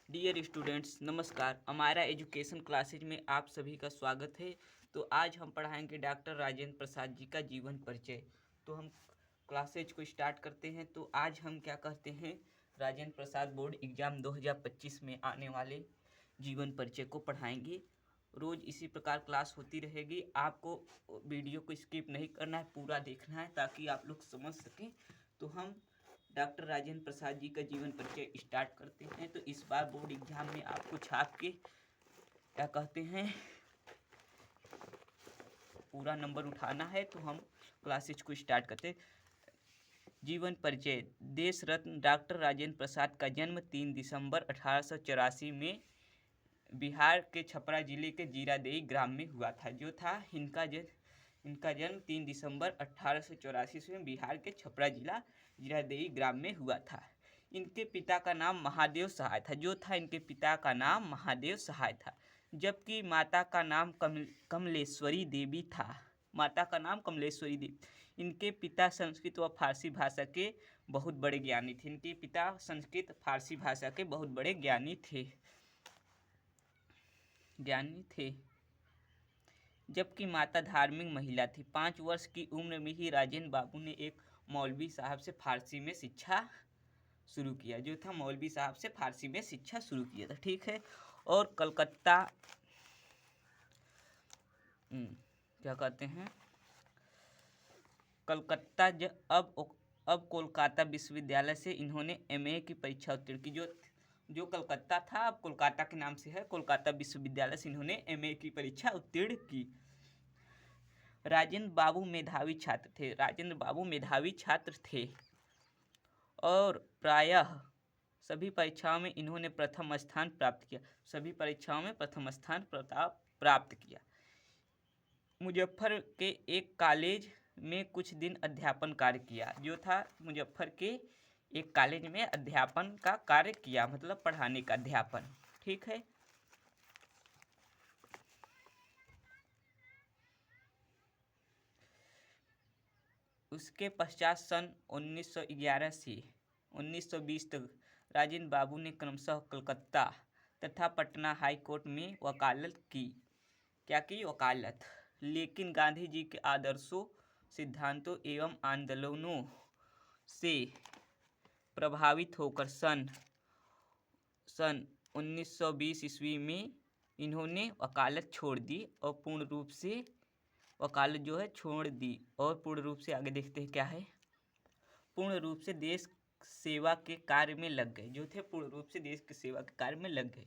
Dear students, नमस्कार। हमारा education classes में आप सभी का स्वागत है। तो आज हम पढ़ाएंगे डॉक्टर राजेंद्र प्रसाद जी का जीवन परिचय। तो हम क्लासेज को स्टार्ट करते हैं। तो आज हम क्या कहते हैं, राजेंद्र प्रसाद बोर्ड एग्जाम 2025 में आने वाले जीवन परिचय को पढ़ाएंगे। रोज़ इसी प्रकार क्लास होती रहेगी। आपको वीडियो को स्किप नहीं करना है, पूरा देखना है ताकि आप लोग समझ सकें। तो हम डॉक्टर राजेंद्र प्रसाद जी का जीवन परिचय स्टार्ट करते हैं। तो इस बार बोर्ड एग्जाम में आपको छाप के क्या कहते हैं, पूरा नंबर उठाना है। तो हम क्लासेज को स्टार्ट करते हैं। जीवन परिचय। देश रत्न डॉक्टर राजेंद्र प्रसाद का जन्म 3 दिसंबर 1884 में बिहार के छपरा जिले के जीरादेई ग्राम में हुआ था। जो था इनका जन्म 3 दिसंबर 1884 में बिहार के छपरा जिला जीरादेई ग्राम में हुआ था। इनके पिता का नाम महादेव सहाय था। जो था इनके पिता का नाम महादेव सहाय था, जबकि माता का नाम कमलेश्वरी देवी था। माता का नाम कमलेश्वरी देवी। इनके पिता संस्कृत व फारसी भाषा के बहुत बड़े ज्ञानी थे। इनके पिता संस्कृत फारसी भाषा के बहुत बड़े ज्ञानी थे, जबकि माता धार्मिक महिला थी। 5 वर्ष की उम्र में ही राजेंद्र बाबू ने एक मौलवी साहब से फारसी में शिक्षा शुरू किया। जो था मौलवी साहब से फारसी में शिक्षा शुरू किया था, ठीक है। और कलकत्ता क्या कहते हैं, कलकत्ता अब कोलकाता विश्वविद्यालय से इन्होंने एमए की परीक्षा उत्तीर्ण की। जो कलकत्ता था अब कोलकाता के नाम से है। कोलकाता विश्वविद्यालय से इन्होंने एमए की परीक्षा उत्तीर्ण की। राजेंद्र बाबू मेधावी छात्र थे और प्रायः सभी परीक्षाओं में इन्होंने प्रथम स्थान प्राप्त किया। मुजफ्फर के एक कॉलेज में कुछ दिन अध्यापन कार्य किया। जो था मुजफ्फर के एक कॉलेज में अध्यापन का कार्य किया, मतलब पढ़ाने का अध्यापन, ठीक है। उसके पश्चात सन 1911 से 1920 तक राजेंद्र बाबू ने क्रमशः कलकत्ता तथा पटना हाई कोर्ट में वकालत की। वकालत। लेकिन गांधी जी के आदर्शों, सिद्धांतों एवं आंदोलनों से प्रभावित होकर सन 1920 ईस्वी में इन्होंने वकालत छोड़ दी और पूर्ण रूप से आगे देखते हैं क्या है, पूर्ण रूप से देश सेवा के कार्य में लग गए।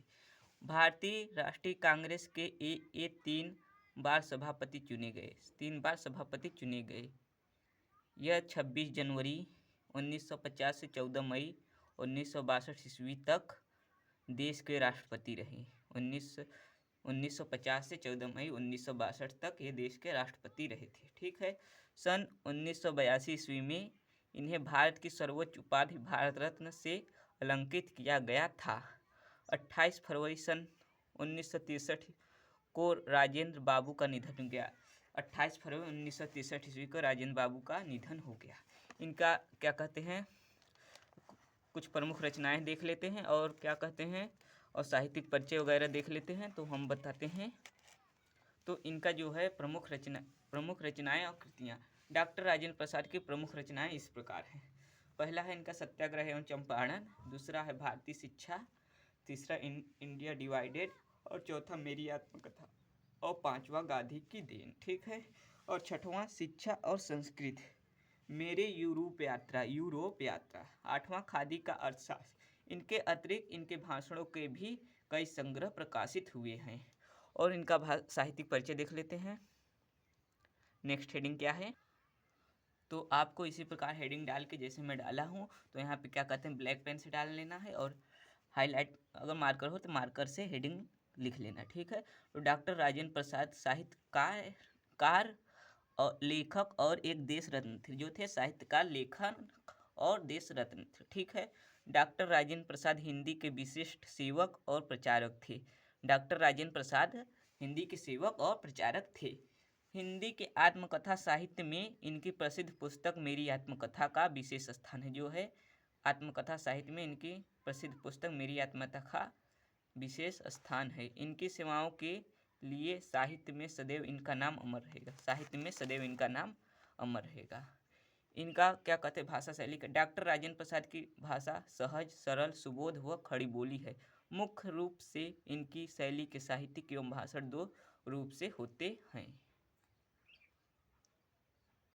भारतीय राष्ट्रीय कांग्रेस के ये 3 बार सभापति चुने गए। यह 26 जनवरी 1950 से 14 मई 1962 ईस्वी तक देश के राष्ट्रपति रहे। 1950 से 14 मई 1962 तक ये देश के राष्ट्रपति रहे थे, ठीक है। सन 1982 ईस्वी में इन्हें भारत की सर्वोच्च उपाधि भारत रत्न से अलंकृत किया गया था। 28 फरवरी सन 1963 को राजेंद्र बाबू का निधन हो गया। 28 फरवरी 1963 ईस्वी को राजेंद्र बाबू का निधन हो गया। इनका क्या कहते हैं, कुछ प्रमुख रचनाएं देख लेते हैं और क्या कहते हैं, और साहित्यिक परिचय वगैरह देख लेते हैं। तो हम बताते हैं। तो इनका जो है प्रमुख रचनाएं और कृतियाँ। डॉक्टर राजेंद्र प्रसाद की प्रमुख रचनाएं इस प्रकार हैं। पहला है इनका सत्याग्रह एवं चंपारण, दूसरा है भारतीय शिक्षा, तीसरा इंडिया डिवाइडेड, और चौथा मेरी आत्मकथा, और पांचवा गांधी की देन, ठीक है। और छठवां शिक्षा और संस्कृत, मेरे यूरोप यात्रा, आठवां खादी का अर्थशास्त्र। इनके अतिरिक्त इनके भाषणों के भी कई संग्रह प्रकाशित हुए हैं। और इनका साहित्यिक परिचय देख लेते हैं। नेक्स्ट हेडिंग क्या है, तो आपको इसी प्रकार हेडिंग डाल के जैसे मैं डाला हूँ, तो यहाँ पे क्या कहते हैं, ब्लैक पेन से डाल लेना है और हाईलाइट अगर मार्कर हो तो मार्कर से हेडिंग लिख लेना, ठीक है। तो डॉक्टर राजेंद्र प्रसाद साहित्यकार और लेखक और एक देश रत्न थे। जो थे साहित्यकार, लेखक और देश रत्न थे, ठीक है। डॉक्टर राजेंद्र प्रसाद हिंदी के विशिष्ट सेवक और प्रचारक थे। डॉक्टर राजेंद्र प्रसाद हिंदी के सेवक और प्रचारक थे। हिंदी के आत्मकथा साहित्य में इनकी प्रसिद्ध पुस्तक मेरी आत्मकथा का विशेष स्थान है। जो है आत्मकथा साहित्य में इनकी प्रसिद्ध पुस्तक मेरी आत्मकथा विशेष स्थान है। इनकी सेवाओं के लिए साहित्य में सदैव इनका नाम अमर रहेगा। साहित्य में सदैव इनका नाम अमर रहेगा। इनका क्या कहते हैं भाषा शैली का, डॉक्टर राजेंद्र प्रसाद की भाषा सहज, सरल, सुबोध व खड़ी बोली है। मुख्य रूप से इनकी शैली के साहित्यिक एवं भाषण दो रूप से होते हैं।